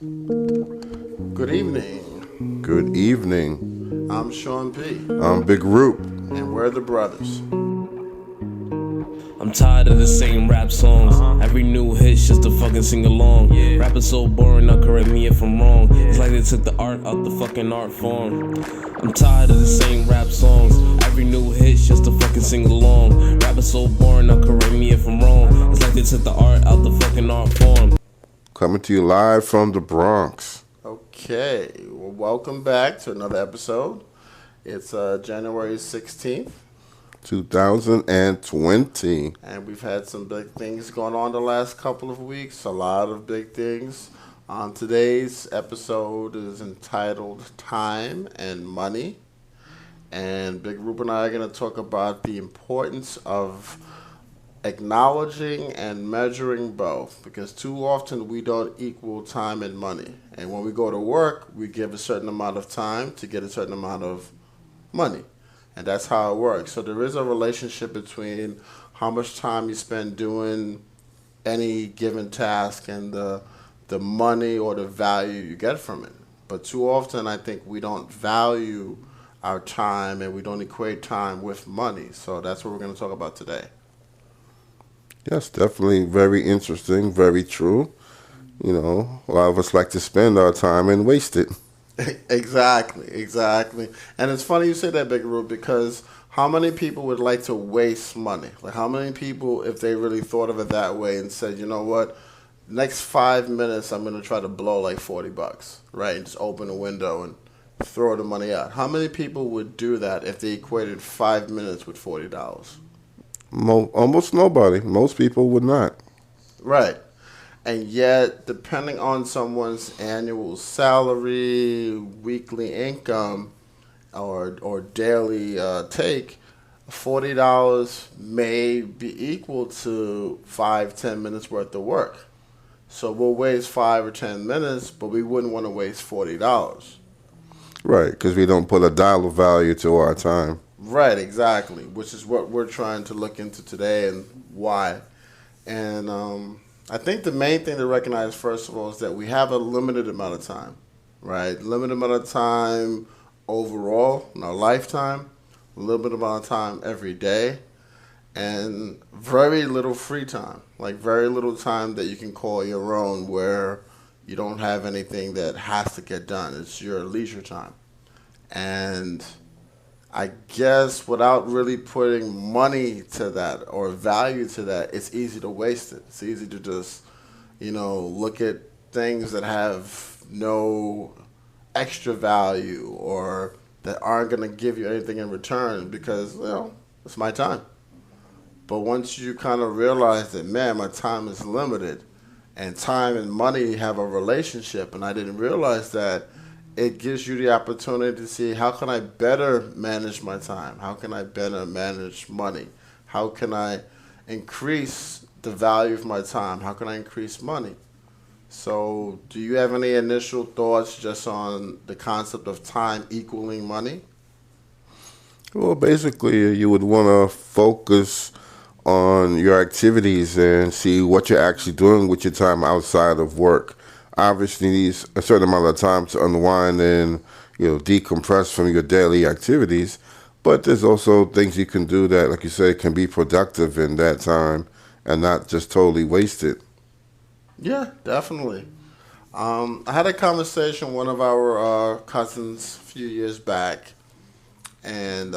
Good evening. Good evening. I'm Sean P. I'm Big Root. And we're the brothers. I'm tired of the same rap songs. Every new hit's just to fucking sing along. Rapping so boring, now correct me if I'm wrong. It's like they took the art out the fucking art form. I'm tired of the same rap songs. Every new hit's just to fucking sing along. Rapping so boring, now correct me if I'm wrong. It's like they took the art out the fucking art form. Coming to you live from the Bronx. Okay, well, welcome back to another episode. It's January 16th. 2020. And we've had some big things going on the last couple of weeks. A lot of big things. Today's episode is entitled Time and Money. And Big Rube and I are going to talk about the importance of acknowledging and measuring both. Because too often we don't equal time and money. And when we go to work, we give a certain amount of time to get a certain amount of money. And that's how it works. So there is a relationship between how much time you spend doing any given task and the money or the value you get from it. But too often I think we don't value our time and we don't equate time with money. So that's what we're going to talk about today. Yes, definitely very interesting, very true. You know, a lot of us like to spend our time and waste it. Exactly. And it's funny you say that, Big Rube, because how many people would like to waste money? Like, how many people, if they really thought of it that way and said, you know what, next 5 minutes I'm going to try to blow like $40, right? And just open a window and throw the money out. How many people would do that if they equated 5 minutes with $40? Almost nobody. Most people would not. Right. And yet, depending on someone's annual salary, weekly income, or daily take, $40 may be equal to 5-10 minutes worth of work. So we'll waste 5 or 10 minutes, but we wouldn't want to waste $40. Right, because we don't put a dollar value to our time. Right, exactly, which is what we're trying to look into today and why. And I think the main thing to recognize, first of all, is that we have a limited amount of time, right? Limited amount of time overall in our lifetime, a little bit amount of time every day, and very little free time, like very little time that you can call your own where you don't have anything that has to get done. It's your leisure time. And I guess without really putting money to that or value to that, it's easy to waste it. It's easy to just, look at things that have no extra value or that aren't going to give you anything in return because, it's my time. But once you kind of realize that, man, my time is limited and time and money have a relationship, and I didn't realize that, it gives you the opportunity to see how can I better manage my time? How can I better manage money? How can I increase the value of my time? How can I increase money? So do you have any initial thoughts just on the concept of time equaling money? Well, basically, you would want to focus on your activities and see what you're actually doing with your time outside of work. Obviously needs a certain amount of time to unwind and decompress from your daily activities, but there's also things you can do that, like you say, can be productive in that time and not just totally wasted. Yeah, definitely. I had a conversation with one of our cousins a few years back, and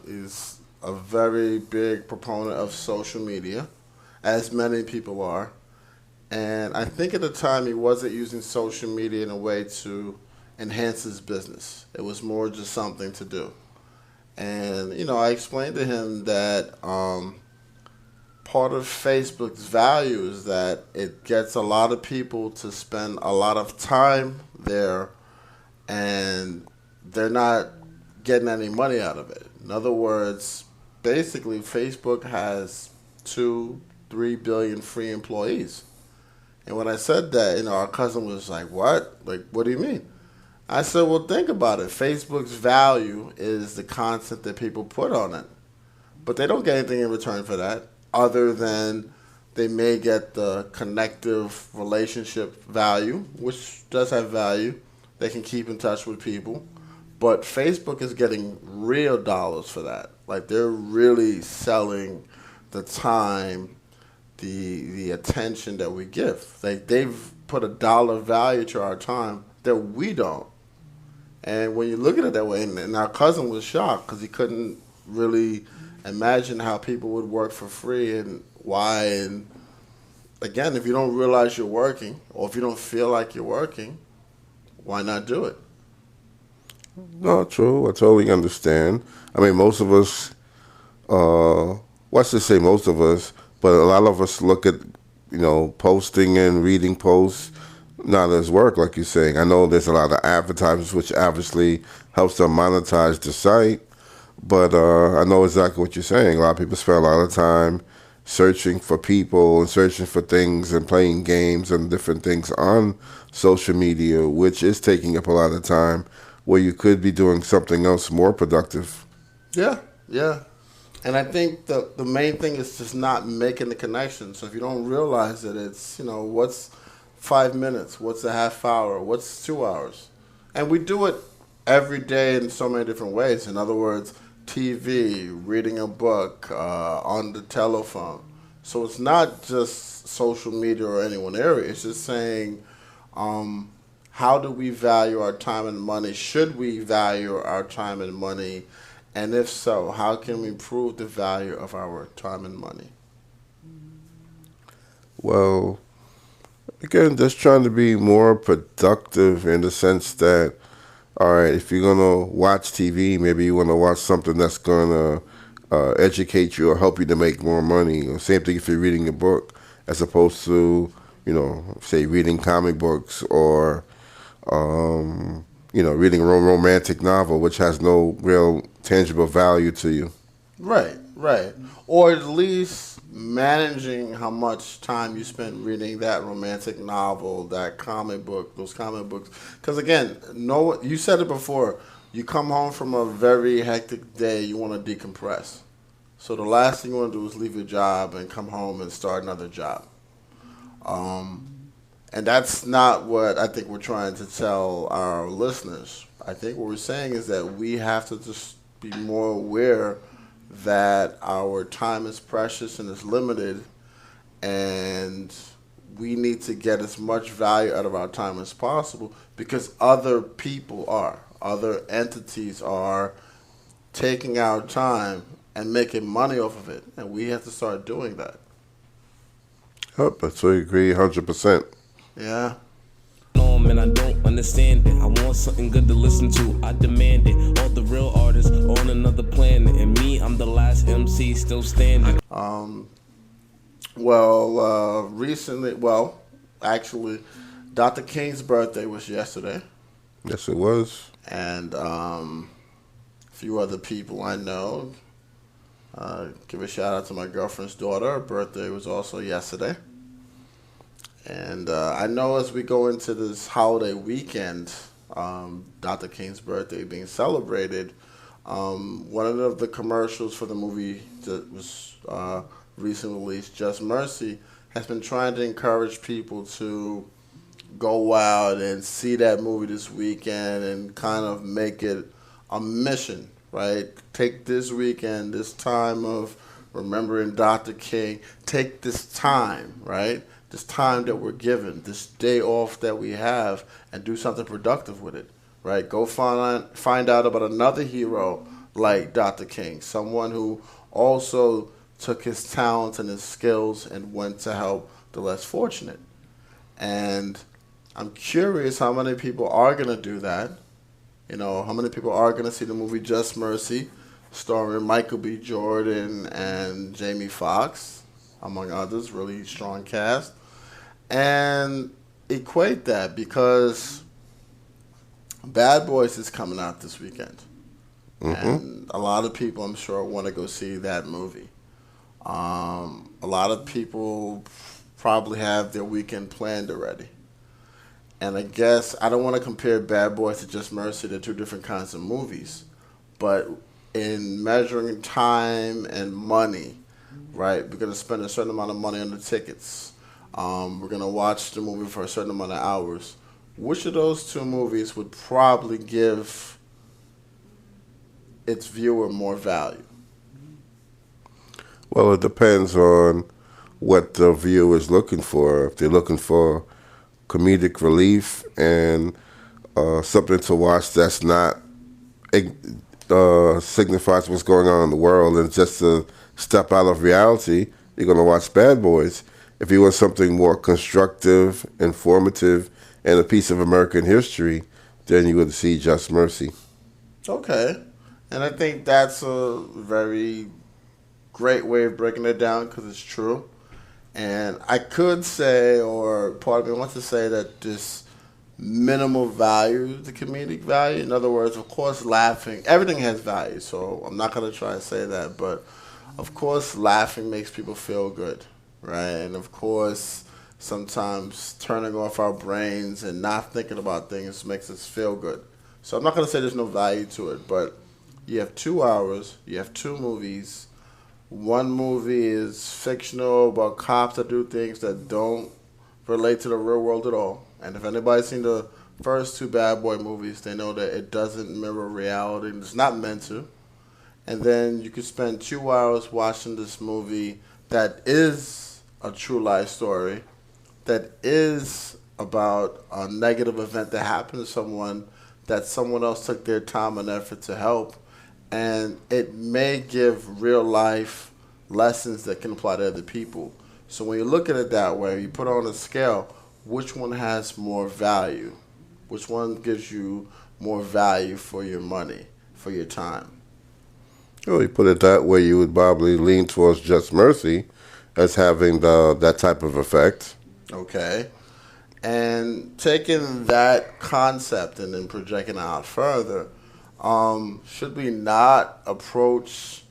is a very big proponent of social media, as many people are. And I think at the time he wasn't using social media in a way to enhance his business. It was more just something to do. And, I explained to him that part of Facebook's value is that it gets a lot of people to spend a lot of time there and they're not getting any money out of it. In other words, basically Facebook has 2-3 billion free employees. And when I said that, our cousin was like, what? Like, what do you mean? I said, well, think about it. Facebook's value is the content that people put on it. But they don't get anything in return for that other than They may get the connective relationship value, which does have value. They can keep in touch with people. But Facebook is getting real dollars for that. Like they're really selling the time, the attention that we give. They've put a dollar value to our time that we don't. And when you look at it that way, and our cousin was shocked because he couldn't really imagine how people would work for free and why. And again, if you don't realize you're working, or if you don't feel like you're working, why not do it? No, true. I totally understand. I mean, most of us, what's to say most of us, but a lot of us look at, posting and reading posts not as work, like you're saying. I know there's a lot of advertisers, which obviously helps them monetize the site, but I know exactly what you're saying. A lot of people spend a lot of time searching for people and searching for things and playing games and different things on social media, which is taking up a lot of time where you could be doing something else more productive. Yeah, yeah. And I think the main thing is just not making the connection. So if you don't realize that it's, what's 5 minutes, what's a half hour, what's 2 hours? And we do it every day in so many different ways. In other words, TV, reading a book, on the telephone. So it's not just social media or any one area. It's just saying, how do we value our time and money? Should we value our time and money? And if so, how can we improve the value of our time and money? Well, again, just trying to be more productive in the sense that, all right, if you're going to watch TV, maybe you want to watch something that's going to educate you or help you to make more money. Or same thing if you're reading a book, as opposed to, say reading comic books or, reading a romantic novel, which has no real tangible value to you. Right, right. Or at least managing how much time you spend reading that romantic novel, that comic book, those comic books. Because again, you said it before, you come home from a very hectic day, you want to decompress. So the last thing you want to do is leave your job and come home and start another job. And that's not what I think we're trying to tell our listeners. I think what we're saying is that we have to just be more aware that our time is precious and is limited, and we need to get as much value out of our time as possible because other other entities are taking our time and making money off of it, and we have to start doing that. Yep, I totally agree 100%. Yeah. And I don't understand it. I want something good to listen to. I demand it. All the real artists on another planet, and me, I'm the last MC still standing. Actually, Dr. King's birthday was yesterday, Yes, it was. and a few other people I know. Give a shout out to my girlfriend's daughter. Her birthday was also yesterday. And I know as we go into this holiday weekend, Dr. King's birthday being celebrated, one of the commercials for the movie that was recently released, Just Mercy, has been trying to encourage people to go out and see that movie this weekend and kind of make it a mission, right? Take this weekend, this time of remembering Dr. King, take this time, right? This time that we're given, this day off that we have, and do something productive with it, right? Go find out about another hero like Dr. King, someone who also took his talents and his skills and went to help the less fortunate. And I'm curious how many people are going to do that. How many people are going to see the movie Just Mercy, starring Michael B. Jordan and Jamie Foxx, among others, really strong cast. And equate that because Bad Boys is coming out this weekend. Mm-hmm. And a lot of people, I'm sure, want to go see that movie. A lot of people probably have their weekend planned already. And I guess I don't want to compare Bad Boys to Just Mercy. They're two different kinds of movies. But in measuring time and money, right? We're gonna spend a certain amount of money on the tickets. We're gonna watch the movie for a certain amount of hours. Which of those two movies would probably give its viewer more value? Well, it depends on what the viewer is looking for. If they're looking for comedic relief and something to watch that's not signifies what's going on in the world and just to step out of reality, you're going to watch Bad Boys. If you want something more constructive, informative, and a piece of American history, then you would see Just Mercy. Okay, and I think that's a very great way of breaking it down because it's true. And I could say, or part of me wants to say that this minimal value, the comedic value. In other words, of course, laughing, everything has value. So I'm not going to try to say that, but of course, laughing makes people feel good, right? And of course, sometimes turning off our brains and not thinking about things makes us feel good. So I'm not going to say there's no value to it, but you have 2 hours, you have two movies. One movie is fictional about cops that do things that don't relate to the real world at all. And if anybody's seen the first two Bad Boy movies, they know that it doesn't mirror reality. It's not meant to. And then you could spend 2 hours watching this movie that is a true life story, that is about a negative event that happened to someone that someone else took their time and effort to help. And it may give real life lessons that can apply to other people. So when you look at it that way, you put it on a scale, which one has more value? Which one gives you more value for your money, for your time? Well, you put it that way, you would probably lean towards Just Mercy as having that type of effect. Okay. And taking that concept and then projecting it out further, should we not approach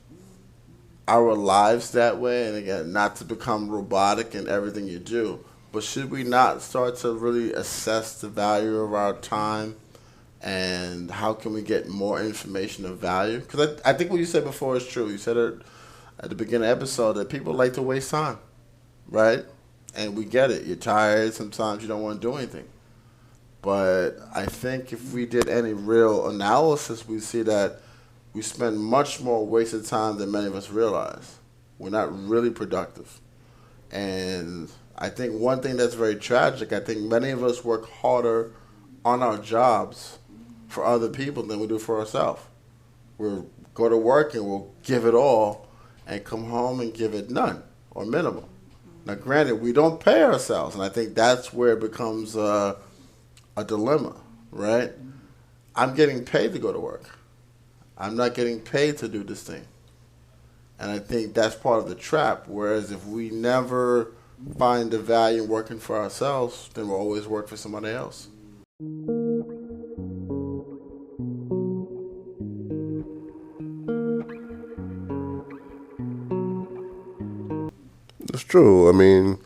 our lives that way? And again, not to become robotic in everything you do, but should we not start to really assess the value of our time and how can we get more information of value? Because I think what you said before is true. You said it at the beginning of the episode that people like to waste time, right? And we get it. You're tired. Sometimes you don't want to do anything. But I think if we did any real analysis, we see that we spend much more wasted time than many of us realize. We're not really productive. And I think one thing that's very tragic, I think many of us work harder on our jobs for other people than we do for ourselves. We'll go to work and we'll give it all and come home and give it none or minimal. Now, granted, we don't pay ourselves, and I think that's where it becomes a dilemma, right? I'm getting paid to go to work. I'm not getting paid to do this thing. And I think that's part of the trap, whereas if we never find the value in working for ourselves, then we'll always work for somebody else. It's true. I mean,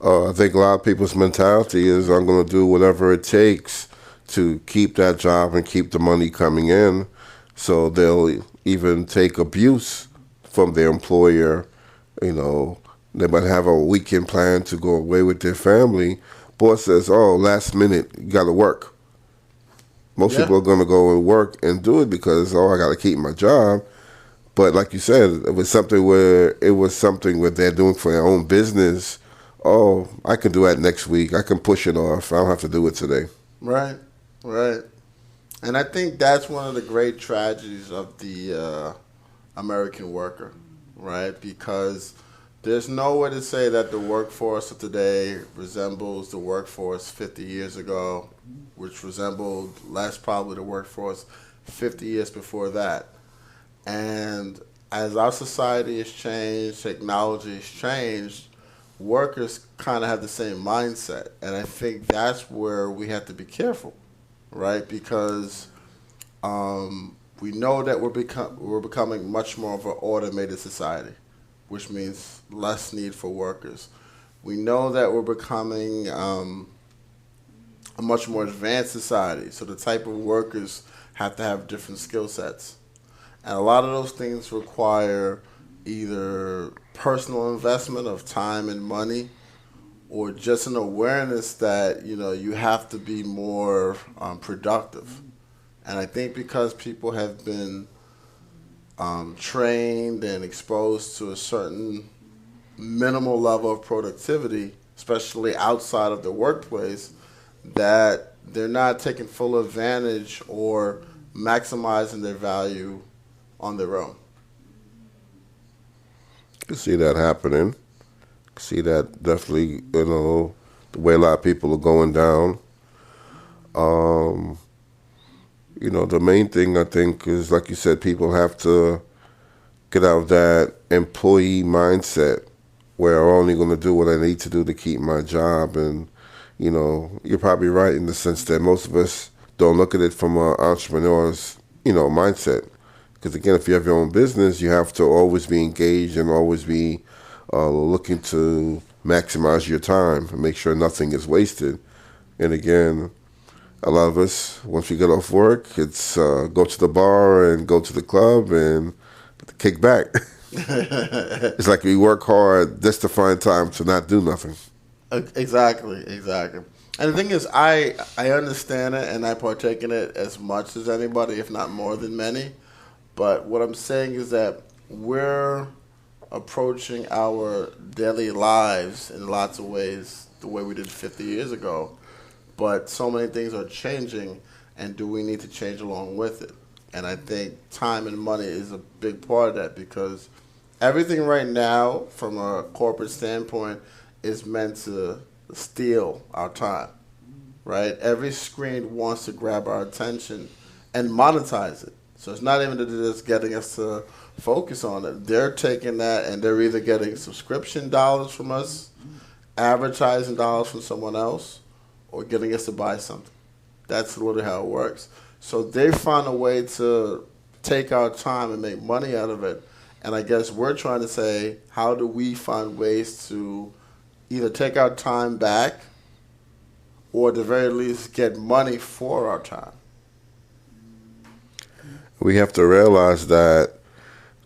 I think a lot of people's mentality is I'm going to do whatever it takes to keep that job and keep the money coming in. So they'll even take abuse from their employer. You know, they might have a weekend plan to go away with their family. Boss says, oh, last minute, you got to work. Most people are going to go and work and do it because, oh, I got to keep my job. But like you said, it was something where they're doing for their own business. Oh, I can do that next week. I can push it off. I don't have to do it today. Right, right. And I think that's one of the great tragedies of the American worker, right? Because there's no way to say that the workforce of today resembles the workforce 50 years ago, which resembled less probably the workforce 50 years before that. And as our society has changed, technology has changed, workers kind of have the same mindset. And I think that's where we have to be careful, right? Because we know that we're becoming much more of an automated society, which means less need for workers. We know that we're becoming a much more advanced society, so the type of workers have to have different skill sets. And a lot of those things require either personal investment of time and money, or just an awareness that you have to be more productive. And I think because people have been trained and exposed to a certain minimal level of productivity, especially outside of the workplace, that they're not taking full advantage or maximizing their value on their own. You see that happening. See that definitely, the way a lot of people are going down. The main thing I think is, like you said, people have to get out of that employee mindset where I'm only going to do what I need to do to keep my job. And, you're probably right in the sense that most of us don't look at it from an entrepreneur's, mindset. Because again, if you have your own business, you have to always be engaged and always be looking to maximize your time and make sure nothing is wasted. And again, a lot of us, once we get off work, it's go to the bar and go to the club and kick back. It's like we work hard just to find time to not do nothing. Exactly. And the thing is, I understand it and I partake in it as much as anybody, if not more than many. But what I'm saying is that we're approaching our daily lives in lots of ways the way we did 50 years ago. But so many things are changing, and do we need to change along with it? And I think time and money is a big part of that, because everything right now, from a corporate standpoint, is meant to steal our time, right? Every screen wants to grab our attention and monetize it. So it's not even that they're just getting us to focus on it. They're taking that and they're either getting subscription dollars from us, advertising dollars from someone else, or getting us to buy something. That's literally how it works. So they find a way to take our time and make money out of it. And I guess we're trying to say, how do we find ways to either take our time back or at the very least get money for our time? We have to realize that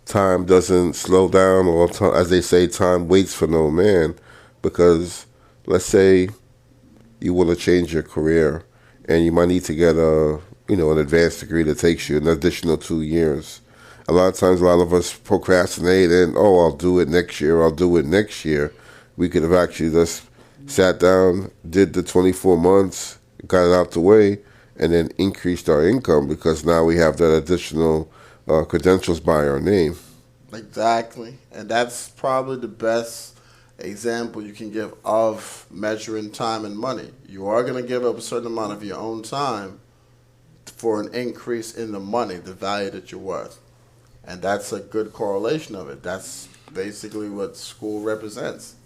time doesn't slow down, or as they say, time waits for no man. Because let's say you want to change your career and you might need to get an advanced degree that takes you an additional 2 years. A lot of times, a lot of us procrastinate and, I'll do it next year, We could have actually just sat down, did the 24 months, got it out the way, and then increased our income, because now we have that additional credentials by our name. Exactly. And that's probably the best example you can give of measuring time and money. You are going to give up a certain amount of your own time for an increase in the money, the value that you're worth. And that's a good correlation of it. That's basically what school represents.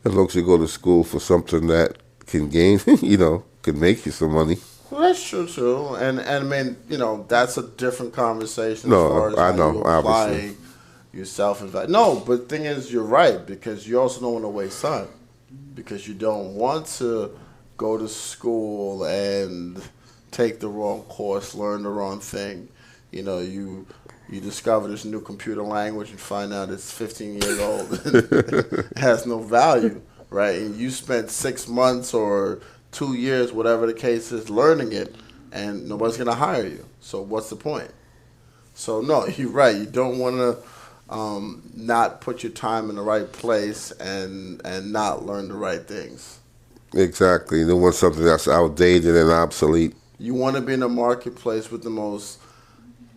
As long as you go to school for something that can gain, can make you some money. Well, that's true too, and I mean, that's a different conversation. No, as far as I how know, you apply obviously. yourself and value. No, but the thing is, you're right, because you also don't want to waste time, because you don't want to go to school and take the wrong course, learn the wrong thing. You discover this new computer language and find out it's 15 years old and it has no value, right? And you spent 6 months or 2 years, whatever the case is, learning it, and nobody's going to hire you. So what's the point? So no, you're right. You don't want to not put your time in the right place and not learn the right things. Exactly. You don't want something that's outdated and obsolete. You want to be in a marketplace with the most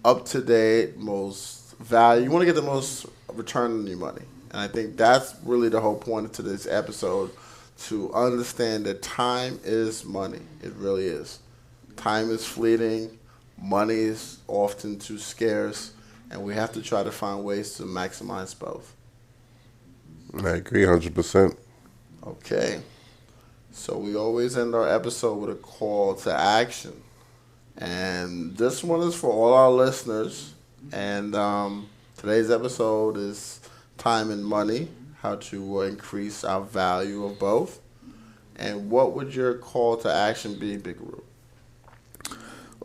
up-to-date, most value. You want to get the most return on your money. And I think that's really the whole point of today's episode, to understand that time is money. It really is. Time is fleeting. Money is often too scarce. And we have to try to find ways to maximize both. I agree 100%. Okay. So we always end our episode with a call to action. And this one is for all our listeners. And today's episode is time and money, how to increase our value of both. And what would your call to action be, Big Roo?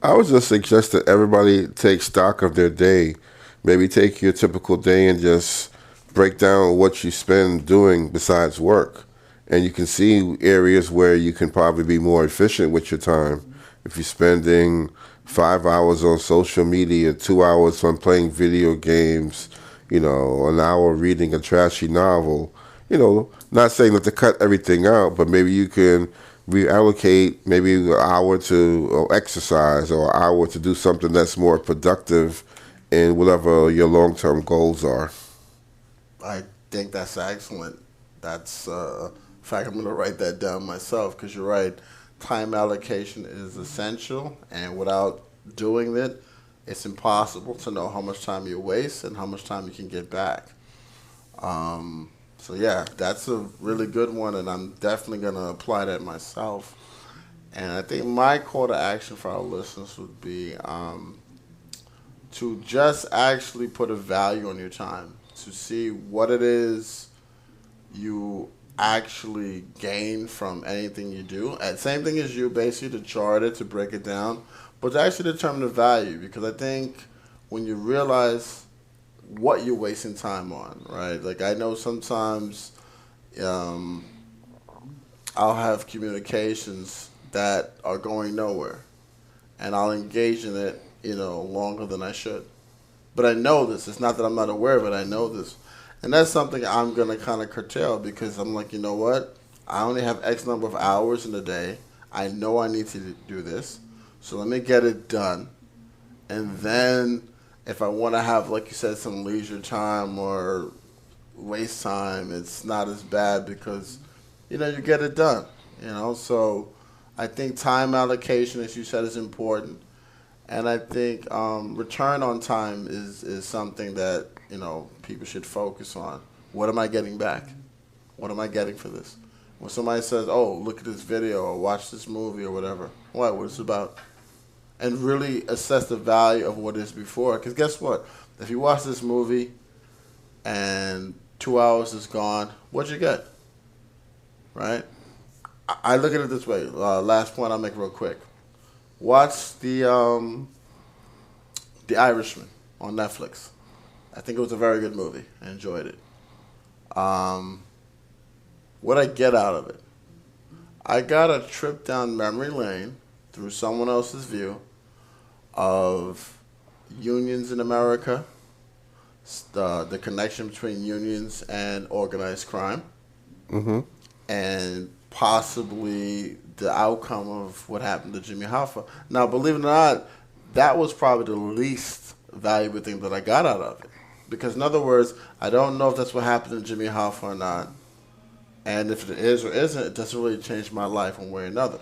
I would just suggest that everybody take stock of their day Maybe take your typical day and just break down what you spend doing besides work. And you can see areas where you can probably be more efficient with your time. If you're spending 5 hours on social media, 2 hours on playing video games, an hour reading a trashy novel, not saying that to cut everything out, but maybe you can reallocate maybe an hour to exercise or an hour to do something that's more productive in whatever your long-term goals are. I think that's excellent. That's, in fact, I'm going to write that down myself because you're right. Time allocation is essential, and without doing it, it's impossible to know how much time you waste and how much time you can get back. So yeah, that's a really good one, and I'm definitely going to apply that myself. And I think my call to action for our listeners would be to just actually put a value on your time, to see what it is you actually gain from anything you do. And same thing as you, basically, to chart it, to break it down, but to actually determine the value. Because I think when you realize what you're wasting time on, right? Like I know sometimes I'll have communications that are going nowhere, and I'll engage in it, longer than I should. But I know this. It's not that I'm not aware of it. I know this. And that's something I'm going to kind of curtail because I'm like, you know what? I only have X number of hours in a day. I know I need to do this. So let me get it done. And then if I want to have, like you said, some leisure time or waste time, it's not as bad because, you get it done. So I think time allocation, as you said, is important. And I think return on time is something that, people should focus on. What am I getting back? What am I getting for this? When somebody says, oh, look at this video or watch this movie or whatever, what it's about? And really assess the value of what it is before. Because guess what? If you watch this movie and 2 hours is gone, what'd you get? Right? I look at it this way. Last point I'll make real quick. Watch the Irishman on Netflix. I think it was a very good movie. I enjoyed it. What I get out of it? I got a trip down memory lane through someone else's view of unions in America, the connection between unions and organized crime, and possibly the outcome of what happened to Jimmy Hoffa. Now, believe it or not, that was probably the least valuable thing that I got out of it. Because, in other words, I don't know if that's what happened to Jimmy Hoffa or not. And if it is or isn't, it doesn't really change my life one way or another.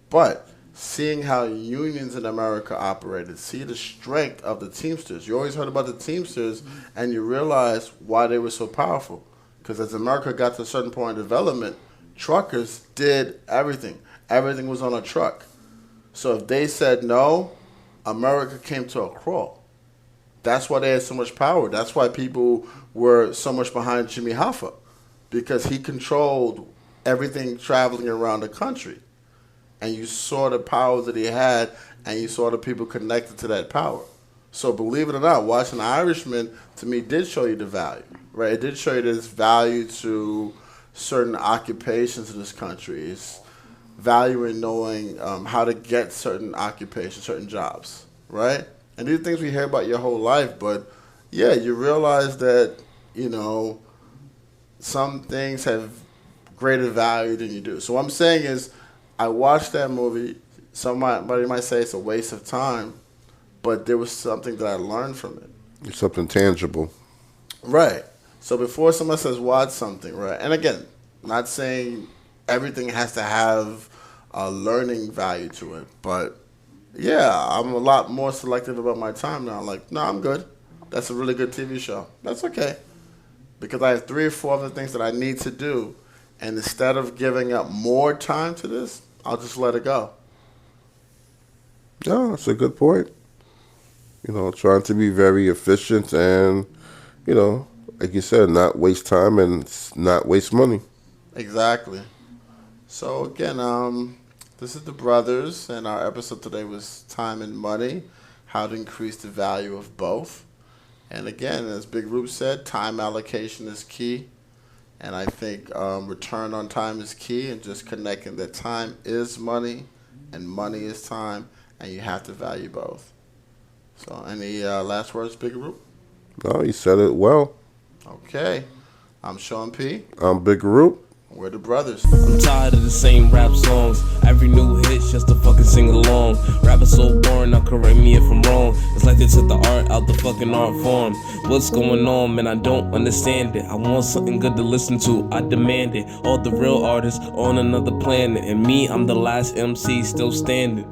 But seeing how unions in America operated, see the strength of the Teamsters. You always heard about the Teamsters, and you realize why they were so powerful. Because as America got to a certain point of development, truckers did everything. Everything was on a truck. So if they said no, America came to a crawl. That's why they had so much power. That's why people were so much behind Jimmy Hoffa, because he controlled everything traveling around the country. And you saw the power that he had, and you saw the people connected to that power. So believe it or not, watching The Irishman, to me, did show you the value, right? It did show you this value to certain occupations in this country. It's value in knowing how to get certain occupations, certain jobs, right? And these are things we hear about your whole life, but yeah, you realize that, some things have greater value than you do. So what I'm saying is, I watched that movie. Somebody might say it's a waste of time, but there was something that I learned from it. It's something tangible. Right. So before someone says watch something, right? And again, not saying everything has to have a learning value to it, but yeah, I'm a lot more selective about my time now. Like, no, I'm good. That's a really good TV show. That's okay. Because I have 3 or 4 other things that I need to do. And instead of giving up more time to this, I'll just let it go. Yeah, that's a good point. Trying to be very efficient and, like you said, not waste time and not waste money. Exactly. So again, this is the brothers, and our episode today was time and money, how to increase the value of both. And again, as Big Rube said, time allocation is key. And I think return on time is key, and just connecting that time is money and money is time, and you have to value both. So any last words, Big Rube? No, you said it well. Okay. I'm Sean P. I'm Big Root. We're the brothers. I'm tired of the same rap songs. Every new hit's just to fucking sing along. Rap is so boring, now correct me if I'm wrong. It's like they took the art out the fucking art form. What's going on, man? I don't understand it. I want something good to listen to, I demand it. All the real artists on another planet, and me, I'm the last MC still standing.